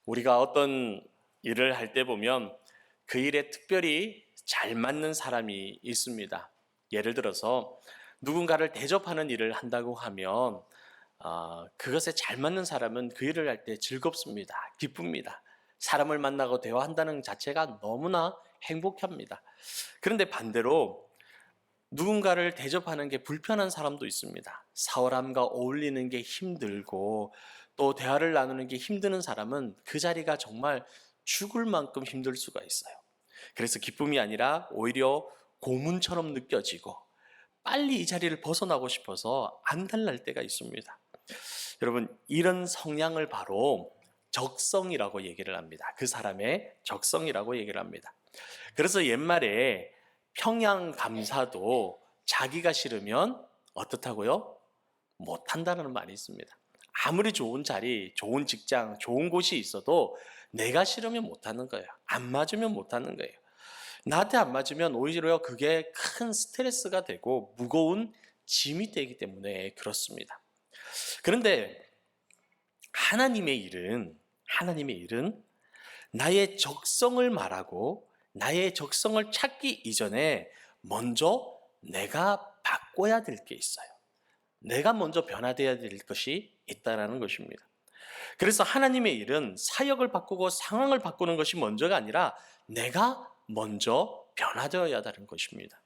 우리가 어떤 일을 할 때 보면 그 일에 특별히 잘 맞는 사람이 있습니다. 예를 들어서 누군가를 대접하는 일을 한다고 하면 그것에 잘 맞는 사람은 그 일을 할 때 즐겁습니다. 기쁩니다. 사람을 만나고 대화한다는 자체가 너무나 행복합니다. 그런데 반대로 누군가를 대접하는 게 불편한 사람도 있습니다. 사람과 어울리는 게 힘들고 또 대화를 나누는 게 힘드는 사람은 그 자리가 정말 죽을 만큼 힘들 수가 있어요. 그래서 기쁨이 아니라 오히려 고문처럼 느껴지고 빨리 이 자리를 벗어나고 싶어서 안달날 때가 있습니다. 여러분, 이런 성향을 바로 적성이라고 얘기를 합니다. 그 사람의 적성이라고 얘기를 합니다. 그래서 옛말에 평양 감사도 자기가 싫으면 어떻다고요? 못한다는 말이 있습니다. 아무리 좋은 자리, 좋은 직장, 좋은 곳이 있어도 내가 싫으면 못하는 거예요. 안 맞으면 못하는 거예요. 나한테 안 맞으면 오히려 그게 큰 스트레스가 되고 무거운 짐이 되기 때문에 그렇습니다. 그런데 하나님의 일은 나의 적성을 말하고 나의 적성을 찾기 이전에 먼저 내가 바꿔야 될 게 있어요. 내가 먼저 변화되어야 될 것이 있다는 것입니다. 그래서 하나님의 일은 사역을 바꾸고 상황을 바꾸는 것이 먼저가 아니라 내가 먼저 변화되어야 하는 것입니다.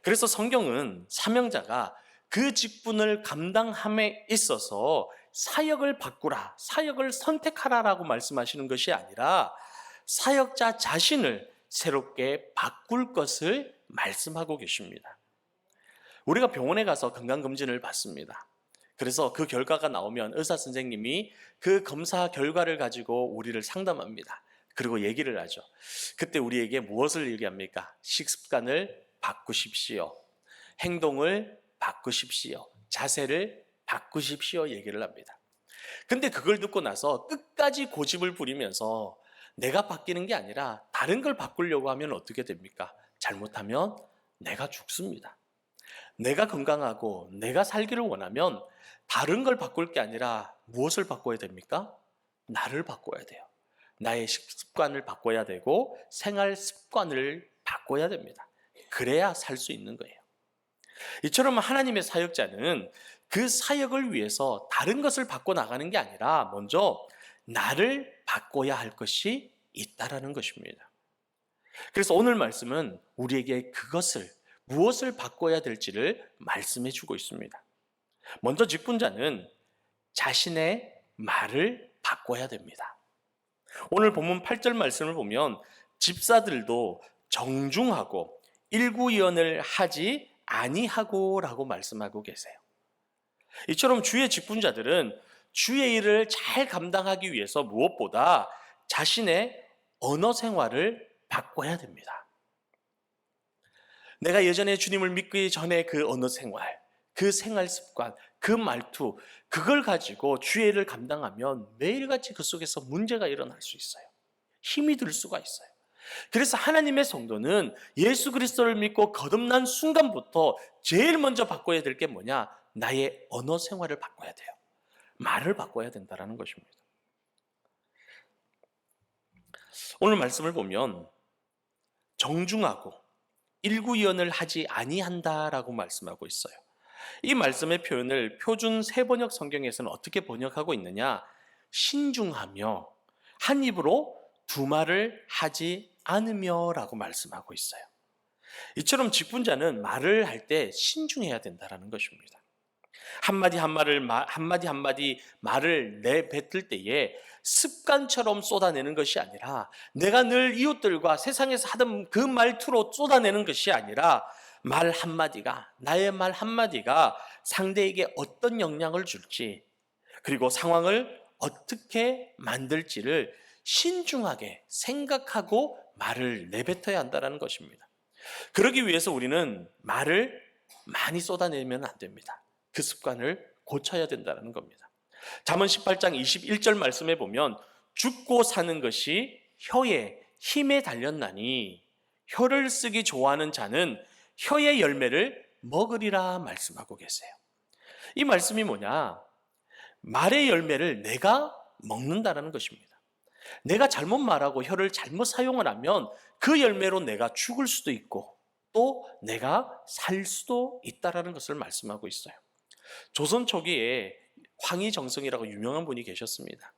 그래서 성경은 사명자가 그 직분을 감당함에 있어서 사역을 바꾸라, 사역을 선택하라라고 말씀하시는 것이 아니라 사역자 자신을 새롭게 바꿀 것을 말씀하고 계십니다. 우리가 병원에 가서 건강검진을 받습니다. 그래서 그 결과가 나오면 의사 선생님이 그 검사 결과를 가지고 우리를 상담합니다. 그리고 얘기를 하죠. 그때 우리에게 무엇을 얘기합니까? 식습관을 바꾸십시오. 행동을 바꾸십시오. 자세를 바꾸십시오. 얘기를 합니다. 근데 그걸 듣고 나서 끝까지 고집을 부리면서 내가 바뀌는 게 아니라 다른 걸 바꾸려고 하면 어떻게 됩니까? 잘못하면 내가 죽습니다. 내가 건강하고 내가 살기를 원하면 다른 걸 바꿀 게 아니라 무엇을 바꿔야 됩니까? 나를 바꿔야 돼요. 나의 식습관을 바꿔야 되고 생활 습관을 바꿔야 됩니다. 그래야 살 수 있는 거예요. 이처럼 하나님의 사역자는 그 사역을 위해서 다른 것을 바꿔 나가는 게 아니라 먼저 나를 바꿔야 할 것이 있다라는 것입니다. 그래서 오늘 말씀은 우리에게 그것을 무엇을 바꿔야 될지를 말씀해 주고 있습니다. 먼저 직분자는 자신의 말을 바꿔야 됩니다. 오늘 본문 8절 말씀을 보면 집사들도 정중하고 일구연을 하지 아니하고라고 말씀하고 계세요. 이처럼 주의 직분자들은 주의 일을 잘 감당하기 위해서 무엇보다 자신의 언어 생활을 바꿔야 됩니다. 내가 예전에 주님을 믿기 전에 그 언어 생활, 그 생활 습관, 그 말투, 그걸 가지고 주의 일을 감당하면 매일같이 그 속에서 문제가 일어날 수 있어요. 힘이 들 수가 있어요. 그래서 하나님의 성도는 예수 그리스도를 믿고 거듭난 순간부터 제일 먼저 바꿔야 될 게 뭐냐? 나의 언어 생활을 바꿔야 돼요. 말을 바꿔야 된다는 것입니다. 오늘 말씀을 보면 정중하고 일구이언을 하지 아니한다라고 말씀하고 있어요. 이 말씀의 표현을 표준 세번역 성경에서는 어떻게 번역하고 있느냐? 신중하며 한 입으로 두 말을 하지 않으며라고 말씀하고 있어요. 이처럼 직분자는 말을 할 때 신중해야 된다는 것입니다. 한마디 말을 내뱉을 때에 습관처럼 쏟아내는 것이 아니라 내가 늘 이웃들과 세상에서 하던 그 말투로 쏟아내는 것이 아니라 말 한마디가, 나의 말 한마디가 상대에게 어떤 영향을 줄지, 그리고 상황을 어떻게 만들지를 신중하게 생각하고 말을 내뱉어야 한다는 것입니다. 그러기 위해서 우리는 말을 많이 쏟아내면 안 됩니다. 그 습관을 고쳐야 된다는 겁니다. 잠언 18장 21절 말씀에 보면 죽고 사는 것이 혀의 힘에 달렸나니 혀를 쓰기 좋아하는 자는 혀의 열매를 먹으리라 말씀하고 계세요. 이 말씀이 뭐냐? 말의 열매를 내가 먹는다는 것입니다. 내가 잘못 말하고 혀를 잘못 사용을 하면 그 열매로 내가 죽을 수도 있고 또 내가 살 수도 있다라는 것을 말씀하고 있어요. 조선 초기에 황희정성이라고 유명한 분이 계셨습니다.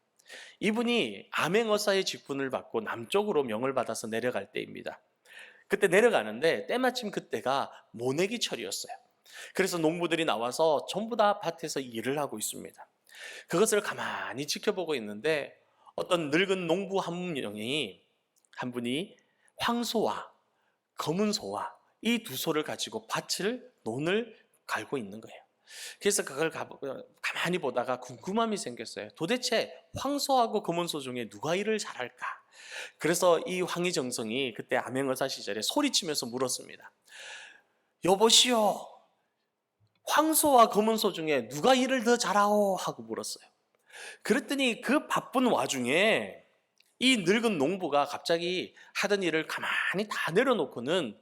이분이 암행어사의 직분을 받고 남쪽으로 명을 받아서 내려갈 때입니다. 그때 내려가는데 때마침 그때가 모내기철이었어요. 그래서 농부들이 나와서 전부 다 밭에서 일을 하고 있습니다. 그것을 가만히 지켜보고 있는데 어떤 늙은 농부 한 분이 황소와 검은 소와 이 두 소를 가지고 논을 갈고 있는 거예요. 그래서 그걸 가만히 보다가 궁금함이 생겼어요. 도대체 황소하고 검은 소 중에 누가 일을 잘할까? 그래서 이 황희정성이 그때 암행어사 시절에 소리치면서 물었습니다. 여보시오, 황소와 검은 소 중에 누가 일을 더 잘하오? 하고 물었어요. 그랬더니 그 바쁜 와중에 이 늙은 농부가 갑자기 하던 일을 가만히 다 내려놓고는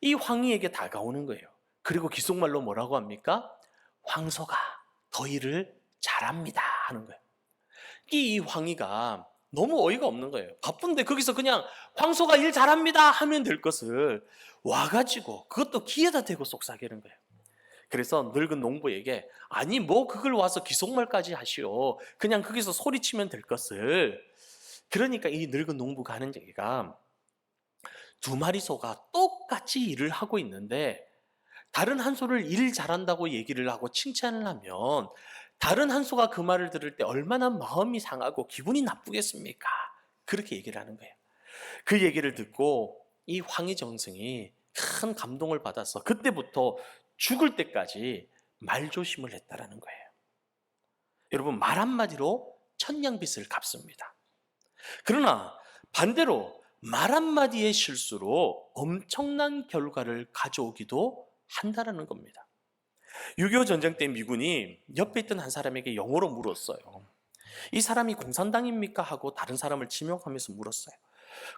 이 황희에게 다가오는 거예요. 그리고 기속말로 뭐라고 합니까? 황소가 더 일을 잘합니다 하는 거예요. 이 황희가 너무 어이가 없는 거예요. 바쁜데 거기서 그냥 황소가 일 잘합니다 하면 될 것을 와가지고 그것도 귀에다 대고 속삭이는 거예요. 그래서 늙은 농부에게 아니 뭐 그걸 와서 기속말까지 하시오. 그냥 거기서 소리치면 될 것을. 그러니까 이 늙은 농부가 하는 얘기가 두 마리 소가 똑같이 일을 하고 있는데 다른 한 소를 일 잘한다고 얘기를 하고 칭찬을 하면 다른 한 소가 그 말을 들을 때 얼마나 마음이 상하고 기분이 나쁘겠습니까? 그렇게 얘기를 하는 거예요. 그 얘기를 듣고 이 황희정승이 큰 감동을 받아서 그때부터 죽을 때까지 말조심을 했다라는 거예요. 여러분, 말 한마디로 천냥빚을 갚습니다. 그러나 반대로 말 한마디의 실수로 엄청난 결과를 가져오기도 한다라는 겁니다. 6.25 전쟁 때 미군이 옆에 있던 한 사람에게 영어로 물었어요. 이 사람이 공산당입니까? 하고 다른 사람을 지명하면서 물었어요.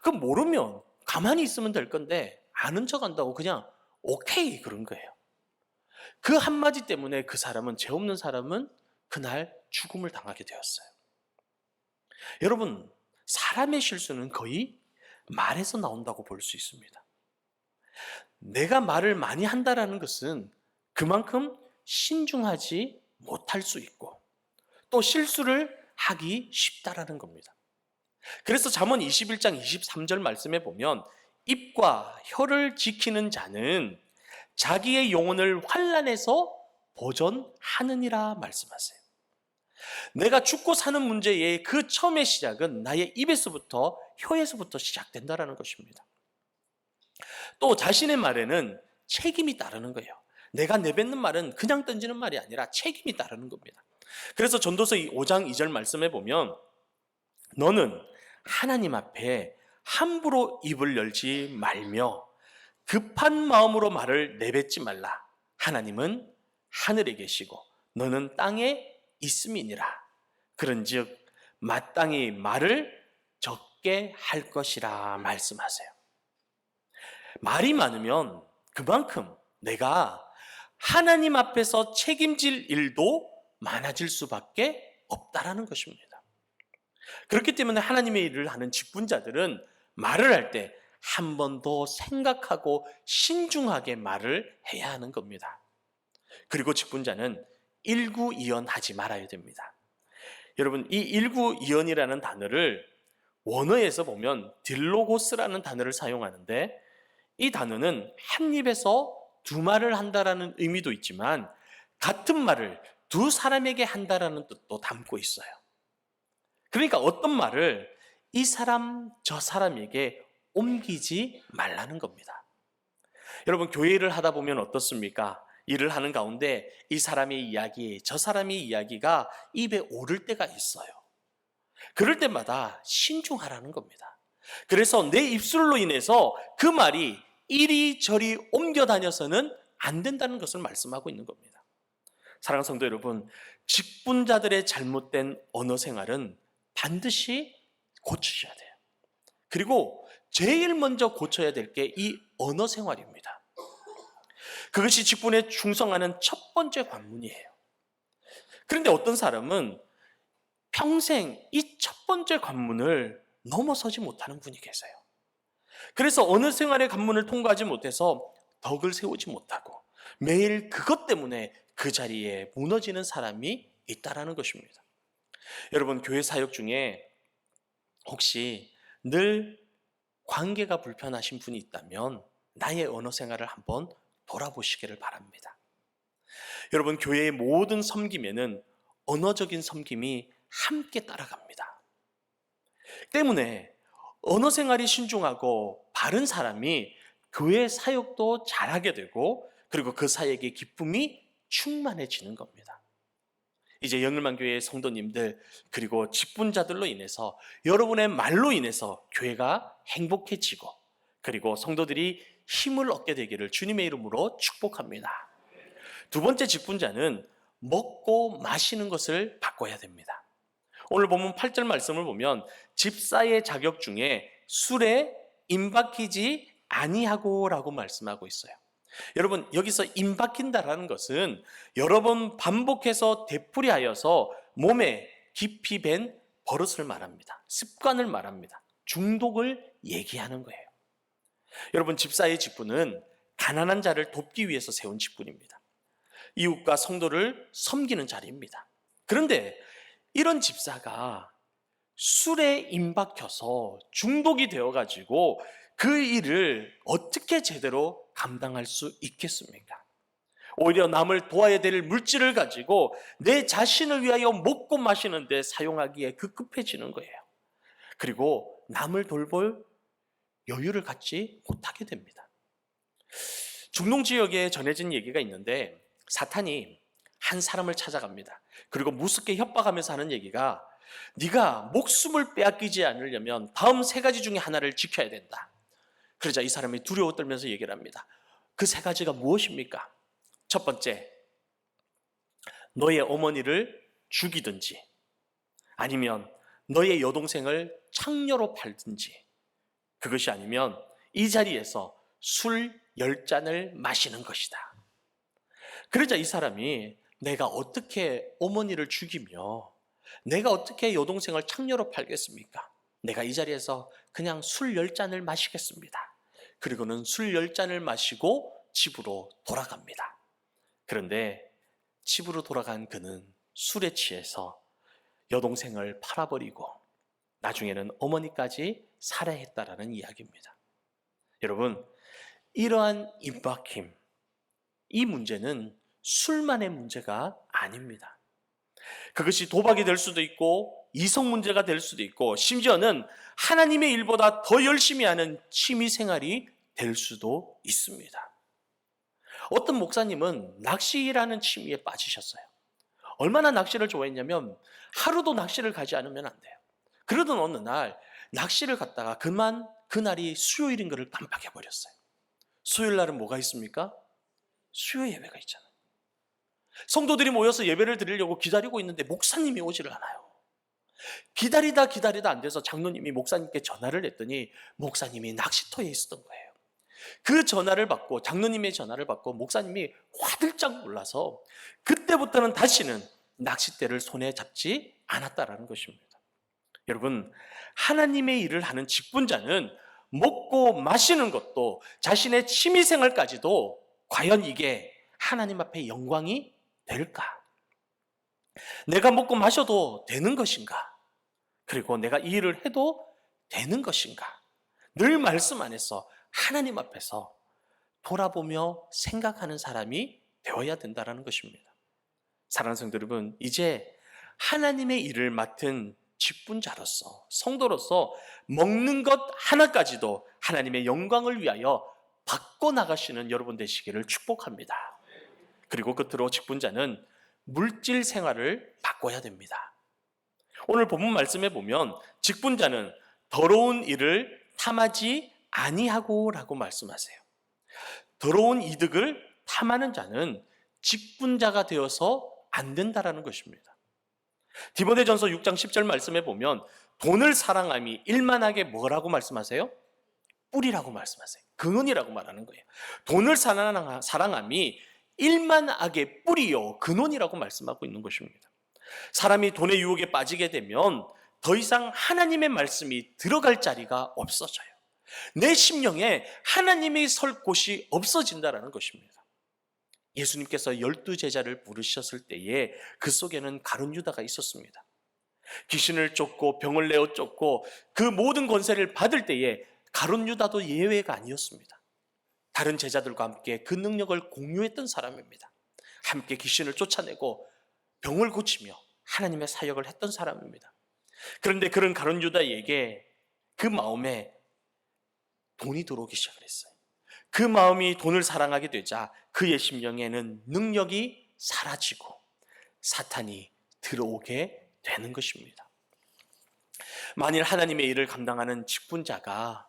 그럼 모르면 가만히 있으면 될 건데 아는 척 한다고 그냥 오케이 그런 거예요. 그 한마디 때문에 그 사람은, 죄 없는 사람은 그날 죽음을 당하게 되었어요. 여러분, 사람의 실수는 거의 말에서 나온다고 볼 수 있습니다. 내가 말을 많이 한다라는 것은 그만큼 신중하지 못할 수 있고 또 실수를 하기 쉽다라는 겁니다. 그래서 잠언 21장 23절 말씀에 보면 입과 혀를 지키는 자는 자기의 영혼을 환난에서 보존하느니라 말씀하세요. 내가 죽고 사는 문제의 그 처음의 시작은 나의 입에서부터 혀에서부터 시작된다라는 것입니다. 또 자신의 말에는 책임이 따르는 거예요. 내가 내뱉는 말은 그냥 던지는 말이 아니라 책임이 따르는 겁니다. 그래서 전도서 5장 2절 말씀에 보면 너는 하나님 앞에 함부로 입을 열지 말며 급한 마음으로 말을 내뱉지 말라. 하나님은 하늘에 계시고 너는 땅에 있음이니라. 그런즉 마땅히 말을 적게 할 것이라 말씀하세요. 말이 많으면 그만큼 내가 하나님 앞에서 책임질 일도 많아질 수밖에 없다라는 것입니다. 그렇기 때문에 하나님의 일을 하는 직분자들은 말을 할 때 한 번 더 생각하고 신중하게 말을 해야 하는 겁니다. 그리고 직분자는 일구이연하지 말아야 됩니다. 여러분, 이 일구이연이라는 단어를 원어에서 보면 딜로고스라는 단어를 사용하는데 이 단어는 한 입에서 두 말을 한다라는 의미도 있지만 같은 말을 두 사람에게 한다라는 뜻도 담고 있어요. 그러니까 어떤 말을 이 사람 저 사람에게 옮기지 말라는 겁니다. 여러분, 교회 일을 하다 보면 어떻습니까? 일을 하는 가운데 이 사람의 이야기, 저 사람의 이야기가 입에 오를 때가 있어요. 그럴 때마다 신중하라는 겁니다. 그래서 내 입술로 인해서 그 말이 이리저리 옮겨 다녀서는 안 된다는 것을 말씀하고 있는 겁니다. 사랑하는 성도 여러분, 직분자들의 잘못된 언어 생활은 반드시 고치셔야 돼요. 그리고 제일 먼저 고쳐야 될 게 이 언어 생활입니다. 그것이 직분에 충성하는 첫 번째 관문이에요. 그런데 어떤 사람은 평생 이 첫 번째 관문을 넘어서지 못하는 분이 계세요. 그래서 어느 생활의 관문을 통과하지 못해서 덕을 세우지 못하고 매일 그것 때문에 그 자리에 무너지는 사람이 있다라는 것입니다. 여러분, 교회 사역 중에 혹시 늘 관계가 불편하신 분이 있다면 나의 언어 생활을 한번 돌아보시기를 바랍니다. 여러분, 교회의 모든 섬김에는 언어적인 섬김이 함께 따라갑니다. 때문에 언어 생활이 신중하고 바른 사람이 교회 사역도 잘하게 되고 그리고 그 사역의 기쁨이 충만해지는 겁니다. 이제 영일만 교회의 성도님들 그리고 직분자들로 인해서 여러분의 말로 인해서 교회가 행복해지고 그리고 성도들이 힘을 얻게 되기를 주님의 이름으로 축복합니다. 두 번째 직분자는 먹고 마시는 것을 바꿔야 됩니다. 오늘 본문 8절 말씀을 보면 집사의 자격 중에 술에 임박히지 아니하고 라고 말씀하고 있어요. 여러분, 여기서 임박힌다라는 것은 여러 번 반복해서 되풀이하여서 몸에 깊이 밴 버릇을 말합니다. 습관을 말합니다. 중독을 얘기하는 거예요. 여러분, 집사의 직분은 가난한 자를 돕기 위해서 세운 직분입니다. 이웃과 성도를 섬기는 자리입니다. 그런데 이런 집사가 술에 임박혀서 중독이 되어가지고 그 일을 어떻게 제대로 감당할 수 있겠습니까? 오히려 남을 도와야 될 물질을 가지고 내 자신을 위하여 먹고 마시는데 사용하기에 급급해지는 거예요. 그리고 남을 돌볼 여유를 갖지 못하게 됩니다. 중동 지역에 전해진 얘기가 있는데 사탄이 한 사람을 찾아갑니다. 그리고 무섭게 협박하면서 하는 얘기가 네가 목숨을 빼앗기지 않으려면 다음 3가지 중에 하나를 지켜야 된다. 그러자 이 사람이 두려워 떨면서 얘기를 합니다. 그 3가지가 무엇입니까? 첫 번째, 너의 어머니를 죽이든지 아니면 너의 여동생을 창녀로 팔든지 그것이 아니면 이 자리에서 술 10잔을 마시는 것이다. 그러자 이 사람이 내가 어떻게 어머니를 죽이며 내가 어떻게 여동생을 창녀로 팔겠습니까? 내가 이 자리에서 그냥 술 10잔을 마시겠습니다. 그리고는 술 10잔을 마시고 집으로 돌아갑니다. 그런데 집으로 돌아간 그는 술에 취해서 여동생을 팔아버리고 나중에는 어머니까지 살해했다라는 이야기입니다. 여러분, 이러한 임박힘, 이 문제는 술만의 문제가 아닙니다. 그것이 도박이 될 수도 있고 이성 문제가 될 수도 있고 심지어는 하나님의 일보다 더 열심히 하는 취미 생활이 될 수도 있습니다. 어떤 목사님은 낚시라는 취미에 빠지셨어요. 얼마나 낚시를 좋아했냐면 하루도 낚시를 가지 않으면 안 돼요. 그러던 어느 날 낚시를 갔다가 그날이 수요일인 것을 깜빡해버렸어요. 수요일 날은 뭐가 있습니까? 수요 예배가 있잖아요. 성도들이 모여서 예배를 드리려고 기다리고 있는데 목사님이 오지를 않아요. 기다리다 안 돼서 장로님이 목사님께 전화를 했더니 목사님이 낚시터에 있었던 거예요. 그 전화를 받고 장로님의 전화를 받고 목사님이 화들짝 놀라서 그때부터는 다시는 낚싯대를 손에 잡지 않았다라는 것입니다. 여러분, 하나님의 일을 하는 직분자는 먹고 마시는 것도 자신의 취미생활까지도 과연 이게 하나님 앞에 영광이 될까? 내가 먹고 마셔도 되는 것인가? 그리고 내가 이 일을 해도 되는 것인가? 늘 말씀 안에서 하나님 앞에서 돌아보며 생각하는 사람이 되어야 된다는 것입니다. 사랑하는 성도 여러분, 이제 하나님의 일을 맡은 직분자로서 성도로서 먹는 것 하나까지도 하나님의 영광을 위하여 바꿔나가시는 여러분 되시기를 축복합니다. 그리고 끝으로 직분자는 물질 생활을 바꿔야 됩니다. 오늘 본문 말씀에 보면 직분자는 더러운 일을 탐하지 아니하고 라고 말씀하세요. 더러운 이득을 탐하는 자는 직분자가 되어서 안 된다라는 것입니다. 디모데전서 6장 10절 말씀에 보면 돈을 사랑함이 일만하게 뭐라고 말씀하세요? 뿌리라고 말씀하세요. 근원이라고 말하는 거예요. 돈을 사랑함이 일만하게 뿌리요 근원이라고 말씀하고 있는 것입니다. 사람이 돈의 유혹에 빠지게 되면 더 이상 하나님의 말씀이 들어갈 자리가 없어져요. 내 심령에 하나님이 설 곳이 없어진다는 것입니다. 예수님께서 12제자를 부르셨을 때에 그 속에는 가룟 유다가 있었습니다. 귀신을 쫓고 병을 내어 쫓고 그 모든 권세를 받을 때에 가룟 유다도 예외가 아니었습니다. 다른 제자들과 함께 그 능력을 공유했던 사람입니다. 함께 귀신을 쫓아내고 병을 고치며 하나님의 사역을 했던 사람입니다. 그런데 그런 가룟 유다에게 그 마음에 돈이 들어오기 시작을 했어요. 그 마음이 돈을 사랑하게 되자 그의 심령에는 능력이 사라지고 사탄이 들어오게 되는 것입니다. 만일 하나님의 일을 감당하는 직분자가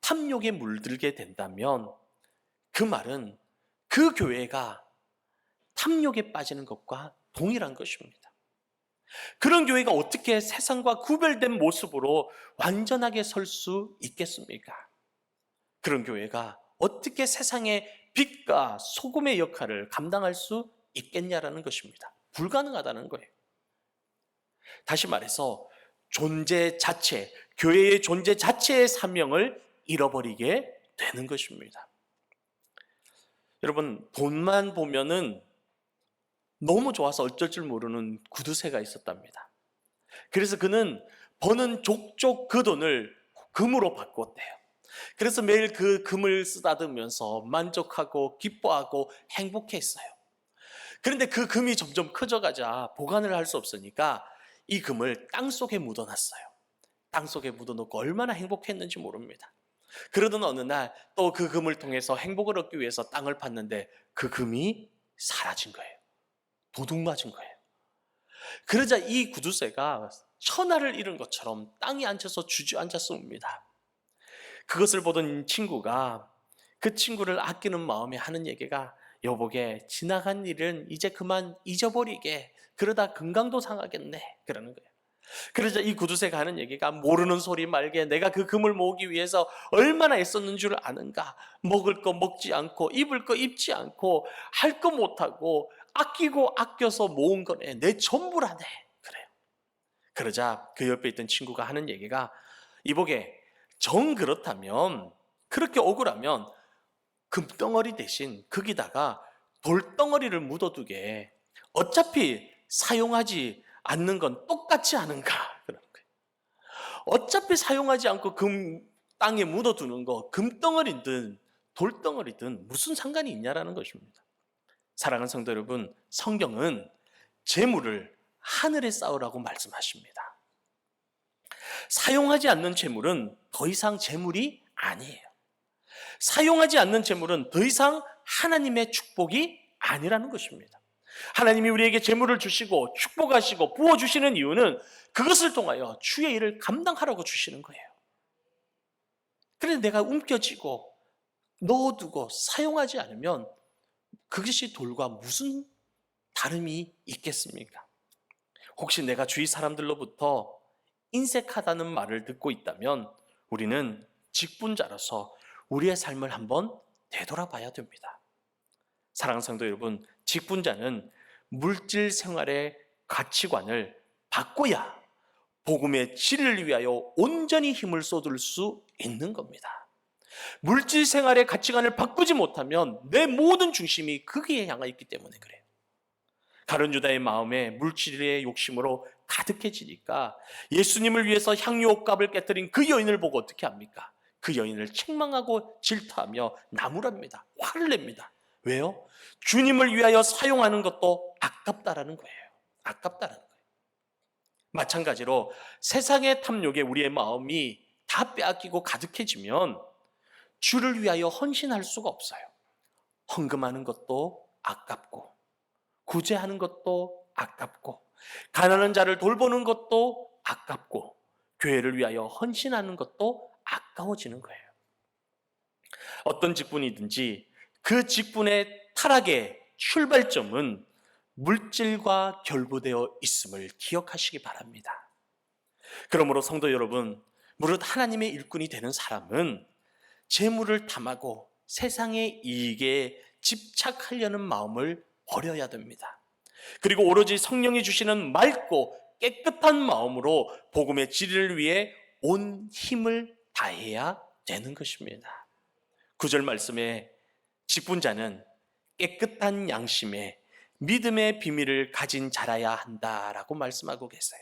탐욕에 물들게 된다면 그 말은 그 교회가 탐욕에 빠지는 것과 동일한 것입니다. 그런 교회가 어떻게 세상과 구별된 모습으로 완전하게 설 수 있겠습니까? 그런 교회가 어떻게 세상의 빛과 소금의 역할을 감당할 수 있겠냐라는 것입니다. 불가능하다는 거예요. 다시 말해서 존재 자체, 교회의 존재 자체의 사명을 잃어버리게 되는 것입니다. 여러분, 돈만 보면은 너무 좋아서 어쩔 줄 모르는 구두쇠가 있었답니다. 그래서 그는 버는 족족 그 돈을 금으로 바꿨대요. 그래서 매일 그 금을 쓰다듬으면서 만족하고 기뻐하고 행복했어요. 그런데 그 금이 점점 커져가자 보관을 할 수 없으니까 이 금을 땅속에 묻어놨어요. 땅속에 묻어놓고 얼마나 행복했는지 모릅니다. 그러던 어느 날 또 그 금을 통해서 행복을 얻기 위해서 땅을 팠는데 그 금이 사라진 거예요. 도둑 맞은 거예요. 그러자 이 구두쇠가 천하를 잃은 것처럼 땅에 앉아서 주저앉았습니다. 그것을 보던 친구가 그 친구를 아끼는 마음에 하는 얘기가, 여보게 지나간 일은 이제 그만 잊어버리게, 그러다 건강도 상하겠네, 그러는 거예요. 그러자 이 구두쇠가 하는 얘기가, 모르는 소리 말게, 내가 그 금을 모으기 위해서 얼마나 애썼는 줄 아는가. 먹을 거 먹지 않고 입을 거 입지 않고 할 거 못하고 아끼고 아껴서 모은 거네, 내 전부라네, 그래요. 그러자 그 옆에 있던 친구가 하는 얘기가, 이보게 정 그렇다면, 그렇게 억울하면 금덩어리 대신 거기다가 돌덩어리를 묻어두게, 어차피 사용하지 않는 건 똑같지 않은가, 그런 거예요. 어차피 사용하지 않고 땅에 묻어두는 거, 금덩어리든 돌덩어리든 무슨 상관이 있냐라는 것입니다. 사랑하는 성도 여러분, 성경은 재물을 하늘에 쌓으라고 말씀하십니다. 사용하지 않는 재물은 더 이상 재물이 아니에요. 사용하지 않는 재물은 더 이상 하나님의 축복이 아니라는 것입니다. 하나님이 우리에게 재물을 주시고 축복하시고 부어주시는 이유는 그것을 통하여 주의 일을 감당하라고 주시는 거예요. 그런데 내가 움켜쥐고 넣어두고 사용하지 않으면 그것이 돌과 무슨 다름이 있겠습니까? 혹시 내가 주위 사람들로부터 인색하다는 말을 듣고 있다면 우리는 직분자로서 우리의 삶을 한번 되돌아봐야 됩니다. 사랑하는 성도 여러분, 직분자는 물질 생활의 가치관을 바꿔야 복음의 진리를 위하여 온전히 힘을 쏟을 수 있는 겁니다. 물질 생활의 가치관을 바꾸지 못하면 내 모든 중심이 거기에 향해 있기 때문에 그래요. 가룟 유다의 마음에 물질의 욕심으로 가득해지니까 예수님을 위해서 향유옥값을 깨뜨린 그 여인을 보고 어떻게 합니까? 그 여인을 책망하고 질타하며 나무랍니다. 화를 냅니다. 왜요? 주님을 위하여 사용하는 것도 아깝다라는 거예요. 아깝다라는 거예요. 마찬가지로 세상의 탐욕에 우리의 마음이 다 빼앗기고 가득해지면 주를 위하여 헌신할 수가 없어요. 헌금하는 것도 아깝고, 구제하는 것도 아깝고, 가난한 자를 돌보는 것도 아깝고, 교회를 위하여 헌신하는 것도 아까워지는 거예요. 어떤 직분이든지 그 직분의 타락의 출발점은 물질과 결부되어 있음을 기억하시기 바랍니다. 그러므로 성도 여러분, 무릇 하나님의 일꾼이 되는 사람은 재물을 탐하고 세상의 이익에 집착하려는 마음을 버려야 됩니다. 그리고 오로지 성령이 주시는 맑고 깨끗한 마음으로 복음의 진리를 위해 온 힘을 다해야 되는 것입니다. 9절 말씀에 직분자는 깨끗한 양심에 믿음의 비밀을 가진 자라야 한다라고 말씀하고 계세요.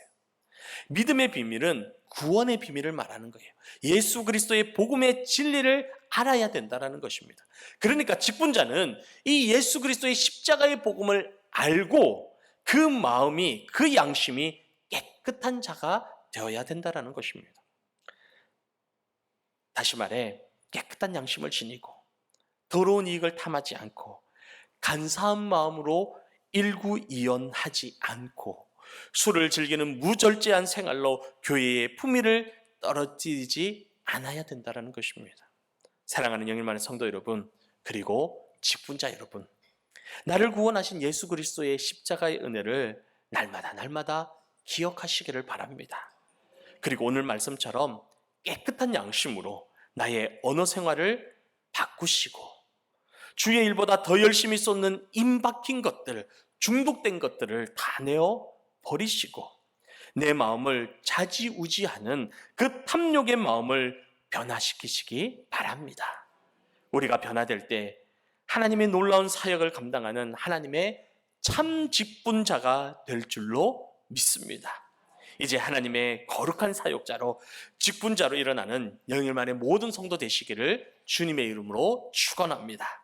믿음의 비밀은 구원의 비밀을 말하는 거예요. 예수 그리스도의 복음의 진리를 알아야 된다는 것입니다. 그러니까 직분자는 이 예수 그리스도의 십자가의 복음을 알고 그 마음이, 그 양심이 깨끗한 자가 되어야 된다는 것입니다. 다시 말해 깨끗한 양심을 지니고 더러운 이익을 탐하지 않고 간사한 마음으로 일구이연하지 않고 술을 즐기는 무절제한 생활로 교회의 품위를 떨어뜨리지 않아야 된다는 것입니다. 사랑하는 영일만의 성도 여러분, 그리고 직분자 여러분, 나를 구원하신 예수 그리스도의 십자가의 은혜를 날마다 기억하시기를 바랍니다. 그리고 오늘 말씀처럼 깨끗한 양심으로 나의 언어 생활을 바꾸시고 주의 일보다 더 열심히 쏟는 임박힌 것들, 중독된 것들을 다 내어 버리시고 내 마음을 좌지우지하는 그 탐욕의 마음을 변화시키시기 바랍니다. 우리가 변화될 때 하나님의 놀라운 사역을 감당하는 하나님의 참 직분자가 될 줄로 믿습니다. 이제 하나님의 거룩한 사역자로 직분자로 일어나는 영일만의 모든 성도 되시기를 주님의 이름으로 축원합니다.